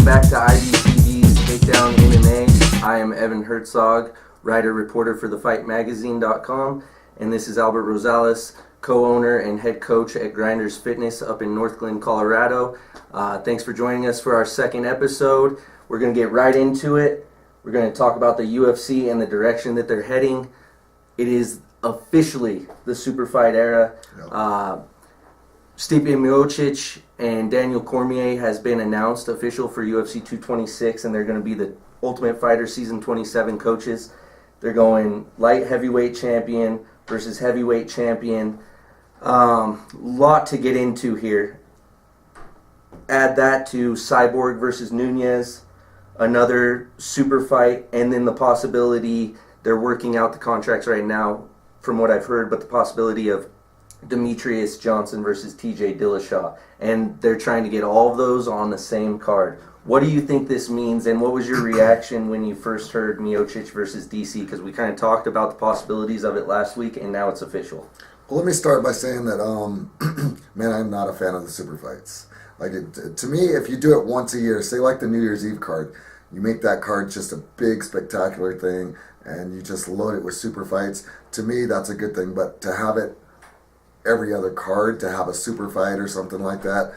back to IBTV's Takedown MMA. I am Evan Herzog, writer-reporter for thefightmagazine.com, and this is Albert Rosales, co-owner and head coach at Grinders Fitness up in North Glen, Colorado. Thanks for joining us for our second episode. We're going to get right into it. We're going to talk about the UFC and the direction that they're heading. It is officially the Superfight era. Yep. Stipe Miocic and Daniel Cormier has been announced official for UFC 226, and they're going to be the Ultimate Fighter Season 27 coaches. They're going light heavyweight champion versus heavyweight champion. Lot to get into here. Add that to Cyborg versus Nunez, another super fight, and then the possibility, they're working out the contracts right now from what I've heard, but the possibility of Demetrius Johnson versus TJ Dillashaw, and they're trying to get all of those on the same card. What do you think this means, and what was your reaction when you first heard Miocic versus DC? Because we kind of talked about the possibilities of it last week, and now it's official. Well, let me start by saying that, man, I'm not a fan of the super fights. Like, to me, if you do it once a year, say like the New Year's Eve card, you make that card just a big, spectacular thing, and you just load it with super fights. To me, that's a good thing, but to have it every other card, to have a super fight or something like that,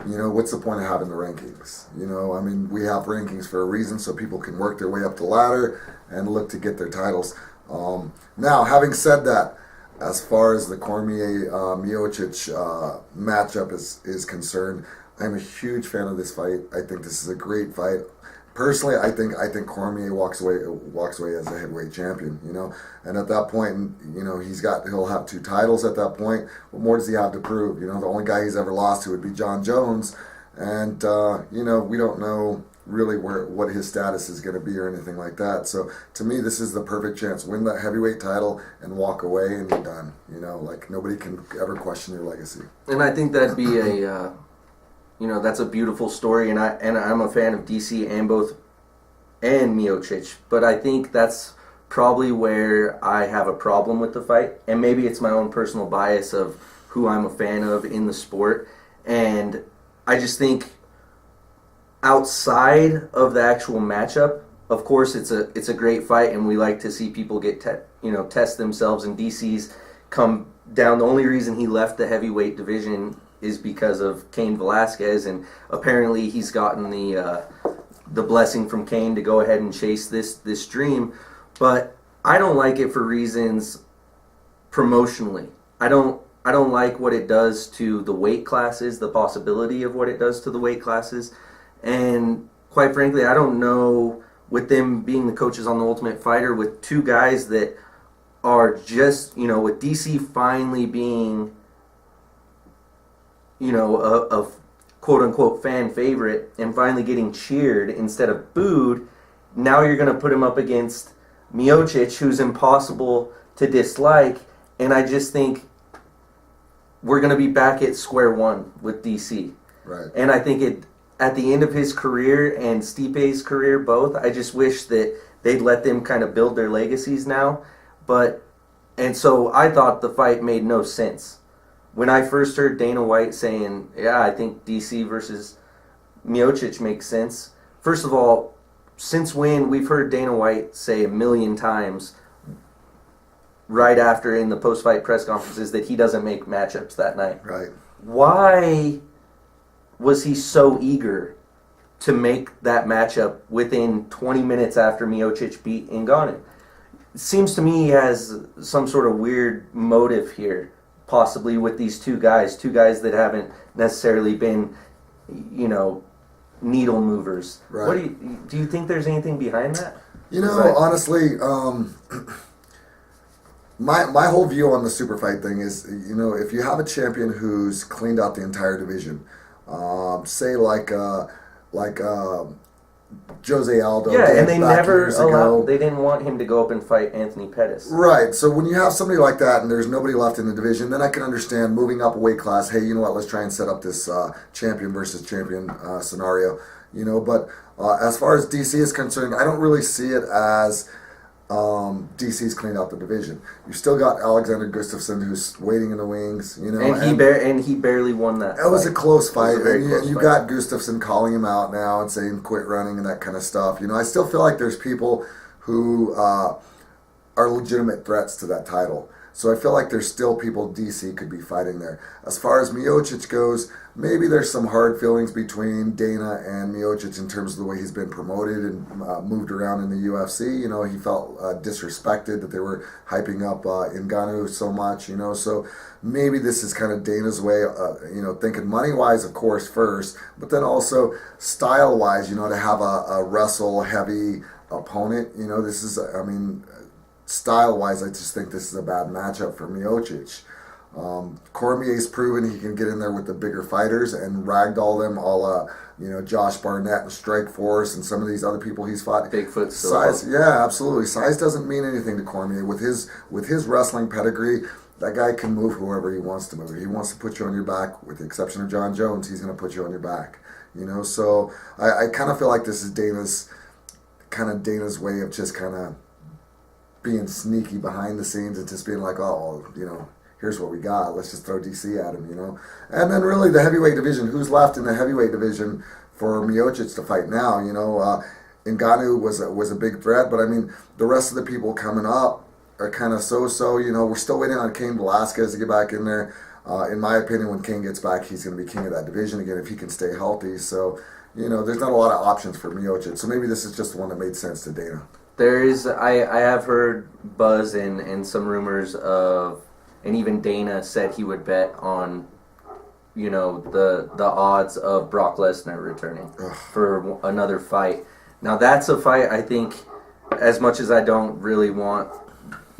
you know, what's the point of having the rankings? You know, I mean, we have rankings for a reason so people can work their way up the ladder and look to get their titles. Now, having said that, as far as the Cormier-Miocic matchup is concerned, I'm a huge fan of this fight. I think this is a great fight. Personally, I think Cormier walks away as a heavyweight champion, you know, and at that point, you know, he'll have 2 titles at that point. What more does he have to prove? You know, the only guy he's ever lost to would be John Jones, and you know, we don't know really what his status is going to be or anything like that. So to me, this is the perfect chance. Win that heavyweight title and walk away, and you're done. You know, like nobody can ever question your legacy. And I think that'd be a you know, that's a beautiful story, and I'm a fan of DC and Miocic, but I think that's probably where I have a problem with the fight, and maybe it's my own personal bias of who I'm a fan of in the sport, and I just think outside of the actual matchup, of course it's a great fight, and we like to see people get test themselves, and DC's come down. The only reason he left the heavyweight division is because of Cain Velasquez, and apparently he's gotten the blessing from Cain to go ahead and chase this dream. But I don't like it for reasons promotionally. I don't like what it does to the weight classes, the possibility of what it does to the weight classes, and quite frankly, I don't know, with them being the coaches on the Ultimate Fighter, with 2 guys that are just, you know, with DC finally being, you know, a quote-unquote fan favorite and finally getting cheered instead of booed, now you're going to put him up against Miocic, who's impossible to dislike, and I just think we're going to be back at square one with DC. Right. And I think at the end of his career and Stipe's career both, I just wish that they'd let them kind of build their legacies now. And so I thought the fight made no sense. When I first heard Dana White saying, yeah, I think DC versus Miocic makes sense. First of all, since when we've heard Dana White say a million times right after in the post-fight press conferences that he doesn't make matchups that night. Right. Why was he so eager to make that matchup within 20 minutes after Miocic beat Ngannou? It seems to me he has some sort of weird motive here, possibly with these 2 guys that haven't necessarily been, you know, needle movers. Right. What do you think there's anything behind that? You know, honestly, my whole view on the super fight thing is, you know, if you have a champion who's cleaned out the entire division, say like Jose Aldo. Yeah, and they never allowed. They didn't want him to go up and fight Anthony Pettis. Right. So when you have somebody like that and there's nobody left in the division, then I can understand moving up a weight class. Hey, you know what? Let's try and set up this champion versus champion scenario. You know, but as far as DC is concerned, I don't really see it as DC's cleaned out the division. You still got Alexander Gustafsson who's waiting in the wings, you know. And he barely won that. It was a close fight, and you got Gustafsson calling him out now and saying quit running and that kind of stuff. You know, I still feel like there's people who are legitimate threats to that title. So I feel like there's still people DC could be fighting there. As far as Miocic goes, maybe there's some hard feelings between Dana and Miocic in terms of the way he's been promoted and moved around in the UFC. You know, he felt disrespected that they were hyping up Ngannou so much, you know. So maybe this is kind of Dana's way, you know, thinking money-wise, of course, first, but then also style-wise, you know, to have a wrestle-heavy opponent. You know, this is, I mean, style-wise, I just think this is a bad matchup for Miocic. Cormier's proven he can get in there with the bigger fighters and ragdoll them, all you know, Josh Barnett and Strikeforce and some of these other people he's fought. Bigfoot size, yeah, absolutely. Size doesn't mean anything to Cormier. With his wrestling pedigree, that guy can move whoever he wants to move. If he wants to put you on your back, with the exception of John Jones, he's going to put you on your back. You know, so I kind of feel like this is Dana's way of just kind of being sneaky behind the scenes and just being like, oh, well, you know, here's what we got. Let's just throw DC at him, you know. And then really the heavyweight division. Who's left in the heavyweight division for Miocic to fight now? You know, Ngannou was a big threat, but I mean the rest of the people coming up are kind of so. You know, we're still waiting on Cain Velasquez to get back in there. In my opinion, when Cain gets back, he's going to be king of that division again if he can stay healthy. So, you know, there's not a lot of options for Miocic. So maybe this is just the one that made sense to Dana. There is, I have heard buzz and some rumors of, and even Dana said he would bet on, you know, the odds of Brock Lesnar returning for another fight. Now that's a fight I think, as much as I don't really want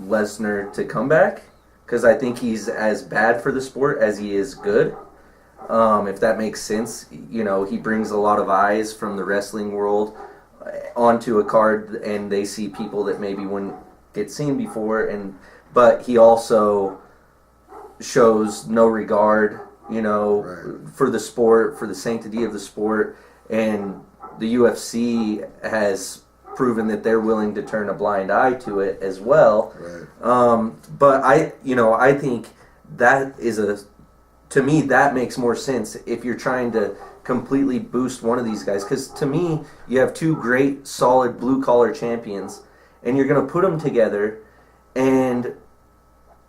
Lesnar to come back, because I think he's as bad for the sport as he is good. If that makes sense, you know, he brings a lot of eyes from the wrestling world onto a card, and they see people that maybe wouldn't get seen before, but he also shows no regard, you know, for the sport, for the sanctity of the sport, and the UFC has proven that they're willing to turn a blind eye to it as well. But I think that is to me that makes more sense if you're trying to completely boost one of these guys, because to me you have two great solid blue collar champions and you're going to put them together and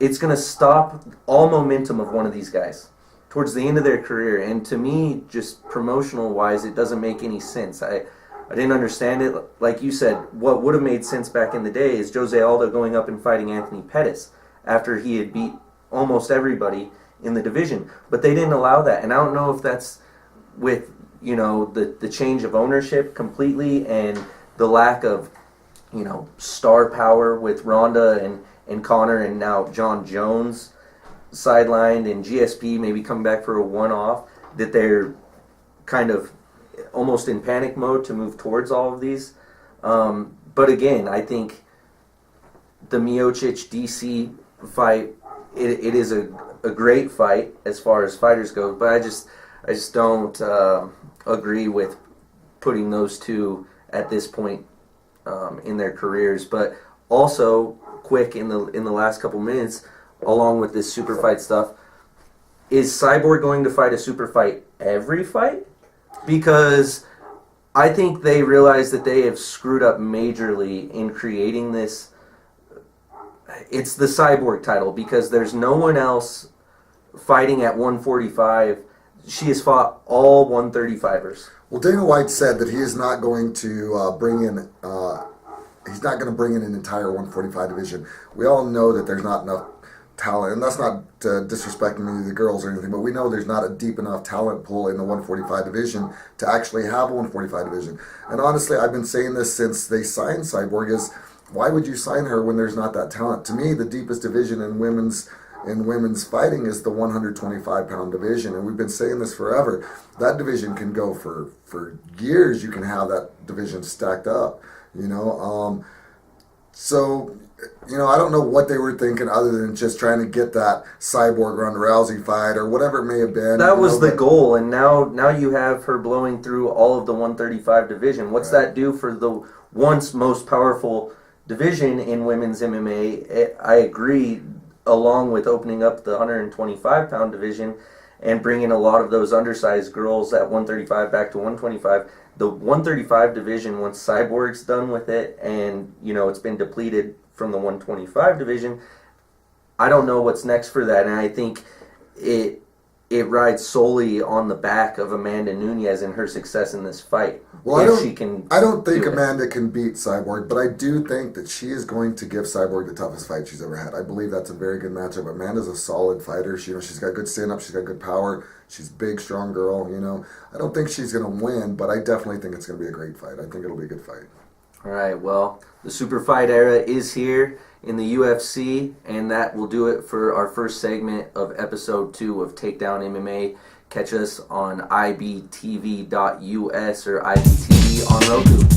it's going to stop all momentum of one of these guys towards the end of their career. And to me, just promotional wise, it doesn't make any sense. I didn't understand it. Like you said, what would have made sense back in the day is Jose Aldo going up and fighting Anthony Pettis after he had beat almost everybody in the division, but they didn't allow that. And I don't know if that's with, you know, the change of ownership completely and the lack of, you know, star power with Ronda and Conor, and now John Jones sidelined and GSP maybe come back for a one-off, that they're kind of almost in panic mode to move towards all of these. But again, I think the Miocic DC fight, it is a great fight as far as fighters go, but I just don't agree with putting those two at this point in their careers. But also, quick in the last couple minutes, along with this super fight stuff, is Cyborg going to fight a super fight every fight? Because I think they realize that they have screwed up majorly in creating this. It's the Cyborg title because there's no one else fighting at 145. She has fought all 135ers. Well, Dana White said that he is not going to bring in. He's not going to bring in an entire 145 division. We all know that there's not enough talent, and that's not disrespecting any of the girls or anything, but we know there's not a deep enough talent pool in the 145 division to actually have a 145 division. And honestly, I've been saying this since they signed Cyborg, is why would you sign her when there's not that talent? To me, the deepest division in women's fighting is the 125-pound division, and we've been saying this forever. That division can go for years. You can have that division stacked up, you know. So, you know, I don't know what they were thinking other than just trying to get that Cyborg Ronda Rousey fight or whatever it may have been. That was the goal, and now you have her blowing through all of the 135 division. What's that do for the once most powerful division in women's MMA. I agree, along with opening up the 125-pound division and bringing a lot of those undersized girls at 135 back to 125. The 135 division, once Cyborg's done with it and, it's been depleted from the 125 division, I don't know what's next for that. And I think it rides solely on the back of Amanda Nunes and her success in this fight. Well, I don't think do it. Amanda can beat Cyborg, but I do think that she is going to give Cyborg the toughest fight she's ever had. I believe that's a very good matchup. Amanda's a solid fighter. She's got good stand-up. She's got good power. She's a big, strong girl. I don't think she's going to win, but I definitely think it's going to be a great fight. I think it'll be a good fight. All right, well, the super fight era is here in the UFC, and that will do it for our first segment of episode 2 of Takedown MMA. Catch us on ibtv.us or IBTV on Roku.